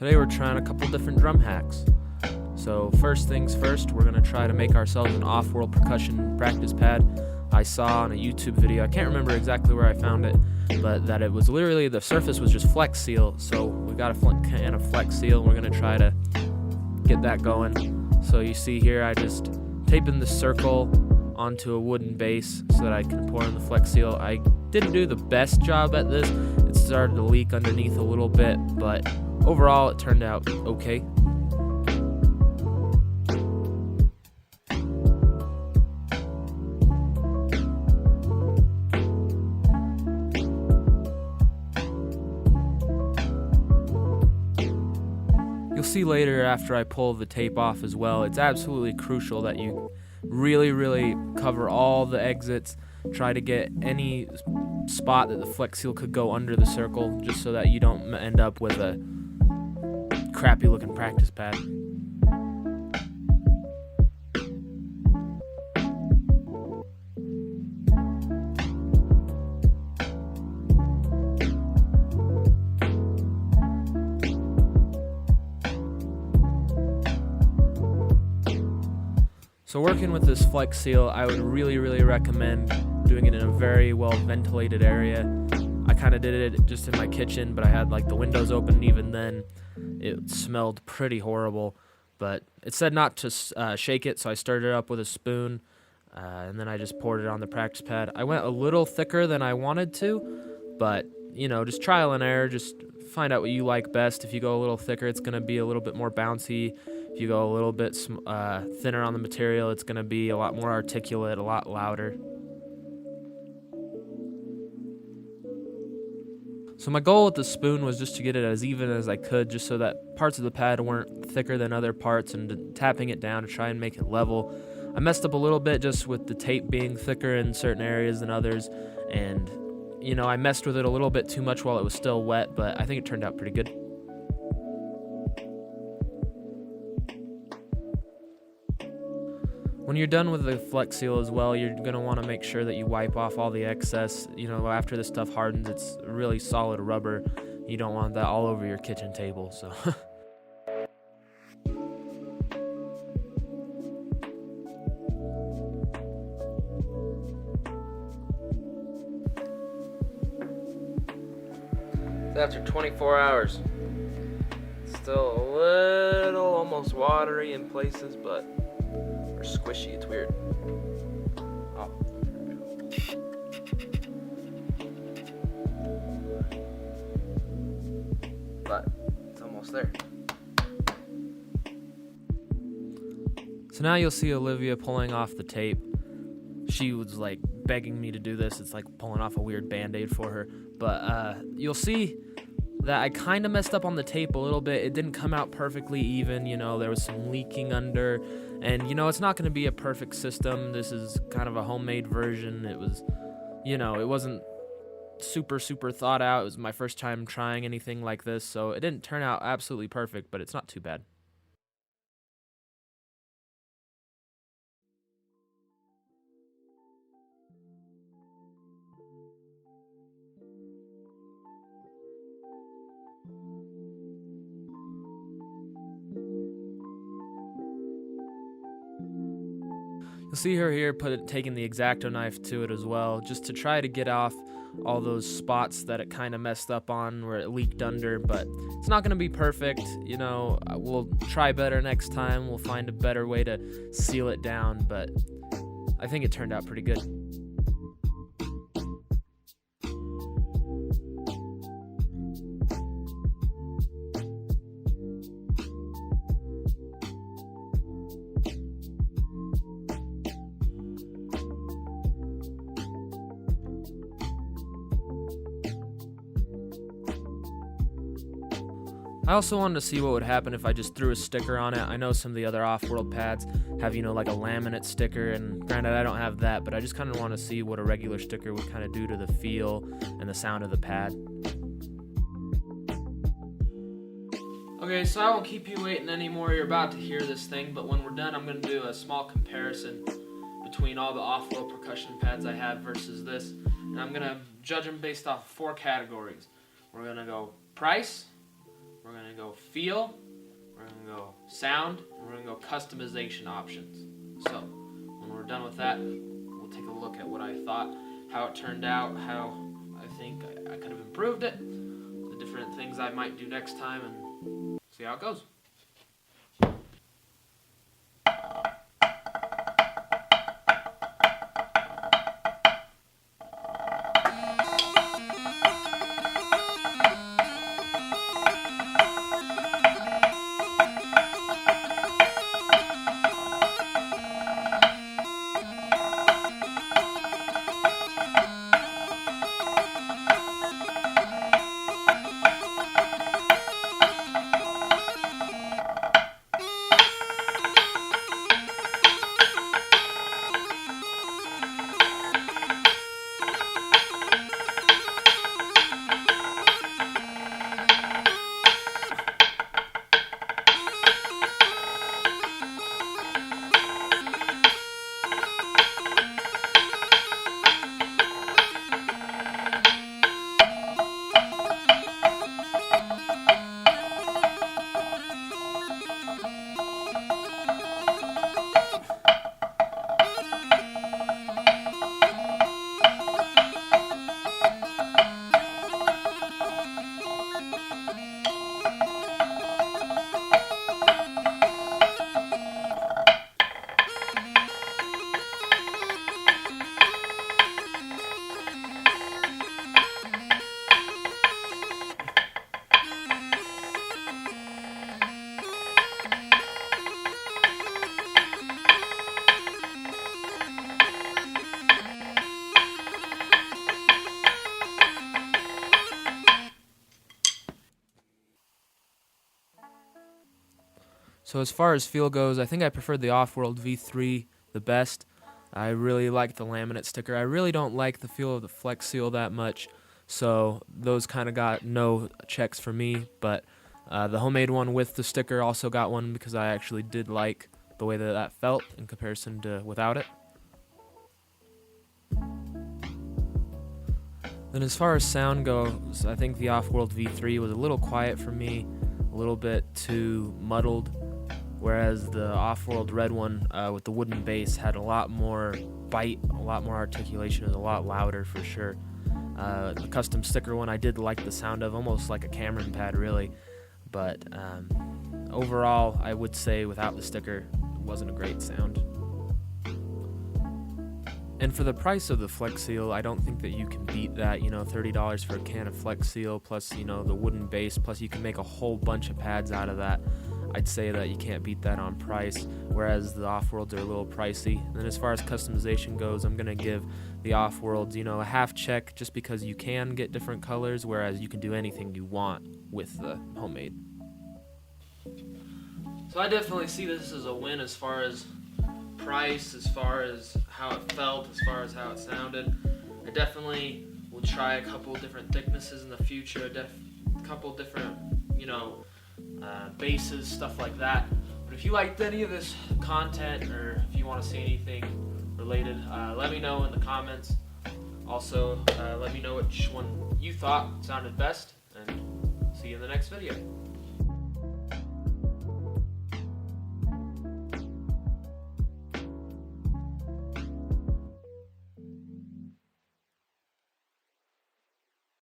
Today we're trying a couple different drum hacks. So first things first, we're going to try to make ourselves an Offworld percussion practice pad. I saw on a YouTube video, I can't remember exactly where I found it, but that it was literally, the surface was just Flex Seal. So we got a can of Flex Seal, and we're going to try to get that going. So you see here, I just tape in the circle onto a wooden base so that I can pour in the Flex Seal. I didn't do the best job at this. It started to leak underneath a little bit, but overall it turned out okay. You'll see later after I pull the tape off as well, it's absolutely crucial that you really cover all the exits. Try to get any spot that the Flex Seal could go under the circle, just so that you don't end up with a crappy looking practice pad. So working with this Flex Seal, I would really recommend doing it in a very well ventilated area. I kind of did it just in my kitchen, but I had like the windows open, and even then it smelled pretty horrible. But it said not to shake it, so I stirred it up with a spoon, and then I just poured it on the practice pad. I went a little thicker than I wanted to, but you know, just trial and error. Just find out what you like best. If you go a little thicker, it's going to be a little bit more bouncy. If you go a little bit thinner on the material, it's going to be a lot more articulate, a lot louder. So my goal with the spoon was just to get it as even as I could, just so that parts of the pad weren't thicker than other parts, and tapping it down to try and make it level. I messed up a little bit just with the tape being thicker in certain areas than others, and you know, I messed with it a little bit too much while it was still wet, but I think it turned out pretty good. When you're done with the Flex Seal as well, you're going to want to make sure that you wipe off all the excess. You know, after this stuff hardens, it's really solid rubber. You don't want that all over your kitchen table, so. After 24 hours, still a little almost watery in places, but or squishy, it's weird. Oh. But it's almost there. So now you'll see Olivia pulling off the tape. She was like begging me to do this. It's like pulling off a weird band-aid for her. But you'll see that I kind of messed up on the tape a little bit. It didn't come out perfectly even, you know, there was some leaking under, and you know, it's not going to be a perfect system. This is kind of a homemade version. It was, you know, it wasn't super thought out. It was my first time trying anything like this, so it didn't turn out absolutely perfect, but it's not too bad. You'll see her here taking the X-Acto knife to it as well, just to try to get off all those spots that it kind of messed up on, where it leaked under, but it's not going to be perfect. You know, we'll try better next time. We'll find a better way to seal it down, but I think it turned out pretty good. I also wanted to see what would happen if I just threw a sticker on it. I know some of the other Offworld pads have, you know, like a laminate sticker, and granted I don't have that, but I just kind of want to see what a regular sticker would kind of do to the feel and the sound of the pad. Okay, so I won't keep you waiting anymore. You're about to hear this thing, but when we're done, I'm going to do a small comparison between all the Offworld percussion pads I have versus this, and I'm going to judge them based off 4 categories. We're going to go price, we're going to go feel, we're going to go sound, and we're going to go customization options. So when we're done with that, we'll take a look at what I thought, how it turned out, how I think I could have improved it, the different things I might do next time, and see how it goes. So as far as feel goes, I think I preferred the Offworld V3 the best. I really like the laminate sticker. I really don't like the feel of the Flex Seal that much, so those kind of got no checks for me. But the homemade one with the sticker also got one because I actually did like the way that felt in comparison to without it. Then as far as sound goes, I think the Offworld V3 was a little quiet for me, a little bit too muddled, whereas the Offworld red one with the wooden bass had a lot more bite, a lot more articulation, and a lot louder for sure. The custom sticker one I did like the sound of, almost like a Cameron pad really, but overall I would say without the sticker it wasn't a great sound. And for the price of the Flex Seal, I don't think that you can beat that, $30 for a can of Flex Seal, plus, the wooden base, plus you can make a whole bunch of pads out of that. I'd say that you can't beat that on price, whereas the Offworlds are a little pricey. And then as far as customization goes, I'm going to give the Offworlds, a half check just because you can get different colors, whereas you can do anything you want with the homemade. So I definitely see this as a win as far as price, as far as how it felt, as far as how it sounded. I definitely will try a couple different thicknesses in the future, a couple different, bases, stuff like that. But if you liked any of this content, or if you want to see anything related, let me know in the comments. Also, let me know which one you thought sounded best, and see you in the next video.